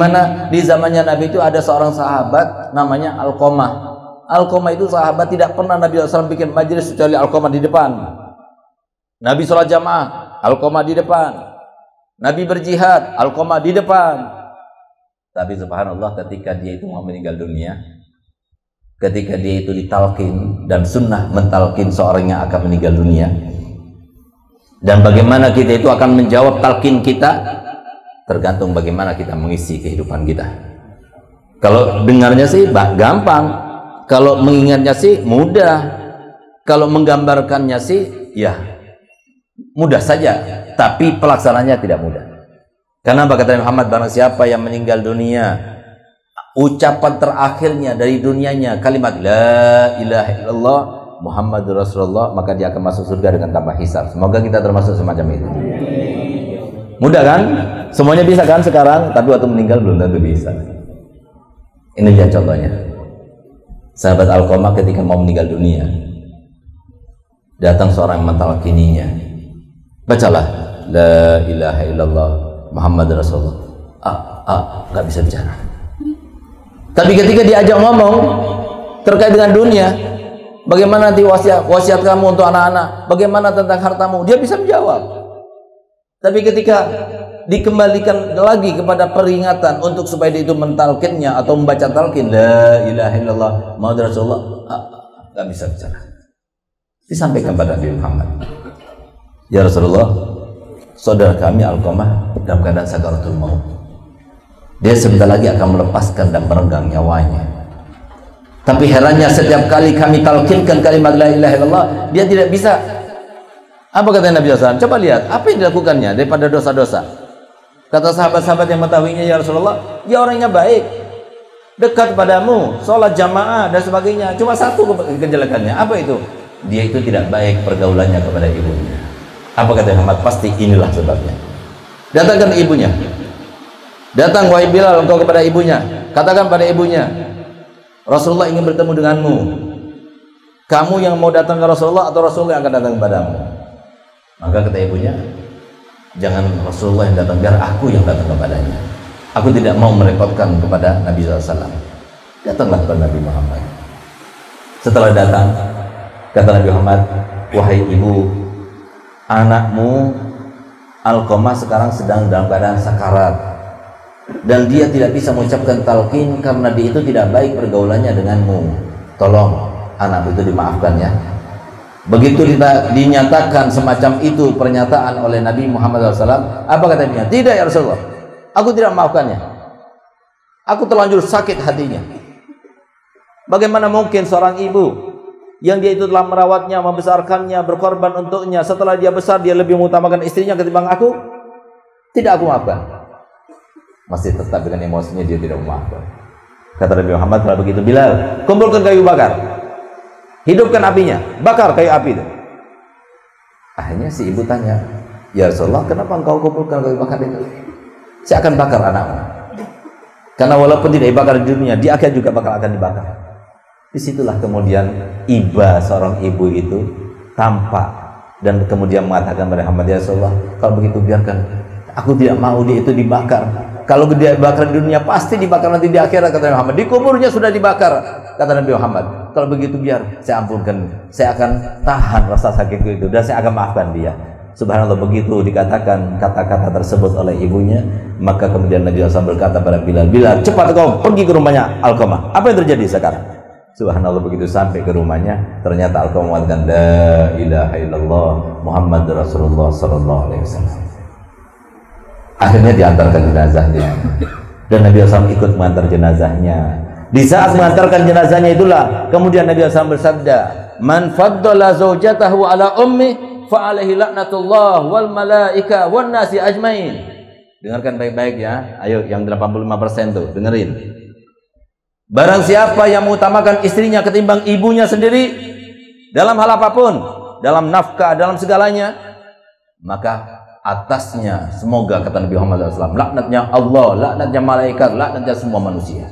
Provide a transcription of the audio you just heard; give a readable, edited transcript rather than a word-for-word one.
Mana di zamannya Nabi itu ada seorang sahabat namanya Alqamah. Alqamah itu sahabat tidak pernah Nabi SAW bikin majelis kecuali Alqamah di depan. Nabi sholat jamaah, Alqamah di depan. Nabi berjihad, Alqamah di depan. Tapi subhanallah ketika dia itu mau meninggal dunia, ketika dia itu ditalkin, dan sunnah mentalkin seorang yang akan meninggal dunia, dan bagaimana kita itu akan menjawab talkin kita tergantung bagaimana kita mengisi kehidupan kita. Kalau dengarnya sih gampang, kalau mengingatnya sih mudah, kalau menggambarkannya sih ya mudah saja, tapi pelaksananya tidak mudah. Karena kata Muhammad, barang siapa yang meninggal dunia, ucapan terakhirnya dari dunianya kalimat la ilaha illallah Muhammadur Rasulullah, maka dia akan masuk surga dengan tanpa hisab. Semoga kita termasuk semacam itu. Mudah kan? Semuanya bisa kan sekarang, tapi waktu meninggal belum tentu bisa. Ini dia contohnya. Sahabat Alqamah ketika mau meninggal dunia, datang seorang yang mentalkininya, bacalah la ilaha illallah Muhammad Rasulullah. Gak bisa bicara. Tapi ketika diajak ngomong terkait dengan dunia, bagaimana nanti wasiat kamu untuk anak-anak, bagaimana tentang hartamu, dia bisa menjawab. Tapi ketika dikembalikan lagi kepada peringatan untuk supaya dia itu mentalkinnya atau membaca talqin la ilaha illallah Muhammad Rasulullah, gak bisa bicara. Disampaikan pada Nabi Muhammad, ya Rasulullah, saudara kami Alqamah dalam keadaan sakaratul maut. Dia sebentar lagi akan melepaskan dan merenggang nyawanya. Tapi herannya setiap kali kami talqinkan kalimat la ilaha illallah, dia tidak bisa. Apa kata Nabi SAW? Coba lihat apa yang dilakukannya daripada dosa-dosa. Kata sahabat-sahabat yang mengetahuinya, ya Rasulullah, dia orangnya baik, dekat padamu, sholat jamaah dan sebagainya. Cuma satu kejelekannya. Apa itu? Dia itu tidak baik pergaulannya kepada ibunya. Apa kata Muhammad? Pasti inilah sebabnya. Datangkan ibunya. Datang wahai Bilal engkau kepada ibunya. Katakan pada ibunya, Rasulullah ingin bertemu denganmu. Kamu yang mau datang ke Rasulullah atau Rasulullah yang akan datang kepadamu? Maka kata ibunya, jangan Rasulullah yang datang, biar aku yang datang kepadanya. Aku tidak mau merepotkan kepada Nabi SAW. Datanglah kepada Nabi Muhammad. Setelah datang, kata Nabi Muhammad, wahai ibu, anakmu Alqamah sekarang sedang dalam keadaan sakarat, dan dia tidak bisa mengucapkan talqin karena dia itu tidak baik pergaulannya denganmu. Tolong anakmu itu dimaafkan ya. Begitu dinyatakan semacam itu pernyataan oleh Nabi Muhammad SAW, apa katanya? Tidak ya Rasulullah, aku tidak memaafkannya. Aku terlanjur sakit hatinya. Bagaimana mungkin seorang ibu yang dia itu telah merawatnya, membesarkannya, berkorban untuknya, setelah dia besar dia lebih mengutamakan istrinya ketimbang aku? Tidak aku maafkan. Masih tetap dengan emosinya dia tidak memaafkan. Kata Nabi Muhammad, kalau begitu Bilal, kumpulkan kayu bakar, hidupkan apinya, bakar kayu api itu. Akhirnya si ibu tanya, ya Rasulullah, kenapa engkau kumpulkan kayu bakar itu? Saya akan bakar anakmu, karena walaupun tidak dibakar di dunia, di akhir juga bakal akan dibakar. Disitulah kemudian iba seorang ibu itu tampak dan kemudian mengatakan kepada Muhammad, ya Rasulullah, kalau begitu biarkan, aku tidak mau dia itu dibakar. Kalau dia dibakar di dunia pasti dibakar nanti di akhirat, kata Muhammad. Di kuburnya sudah dibakar, kata Nabi Muhammad. Kalau begitu biar saya ampunkan, saya akan tahan rasa sakitku itu dan saya akan maafkan dia. Subhanallah, begitu dikatakan kata-kata tersebut oleh ibunya, maka kemudian Nabi SAW berkata pada Bilal, Bilal, cepat kau pergi ke rumahnya Alqamah. Apa yang terjadi sekarang? Subhanallah, begitu sampai ke rumahnya, ternyata Alqamah mengatakan la ilaha illallah Muhammad Rasulullah sallallahu alaihi wasallam. Akhirnya diantarkan jenazahnya, dan Nabi SAW ikut mengantar jenazahnya. Di saat mengantarkan jenazahnya itulah kemudian Nabi SAW bersabda, man faddala zawjatahu ala ummi fa alaihi laknatullah wal malaika wan nasi ajmain. Dengarkan baik-baik ya. Ayo yang 85% tuh dengerin. Barang siapa yang mengutamakan istrinya ketimbang ibunya sendiri dalam hal apapun, dalam nafkah, dalam segalanya, maka atasnya semoga, kata Nabi Muhammad SAW, laknatnya Allah, laknatnya malaikat, laknatnya semua manusia.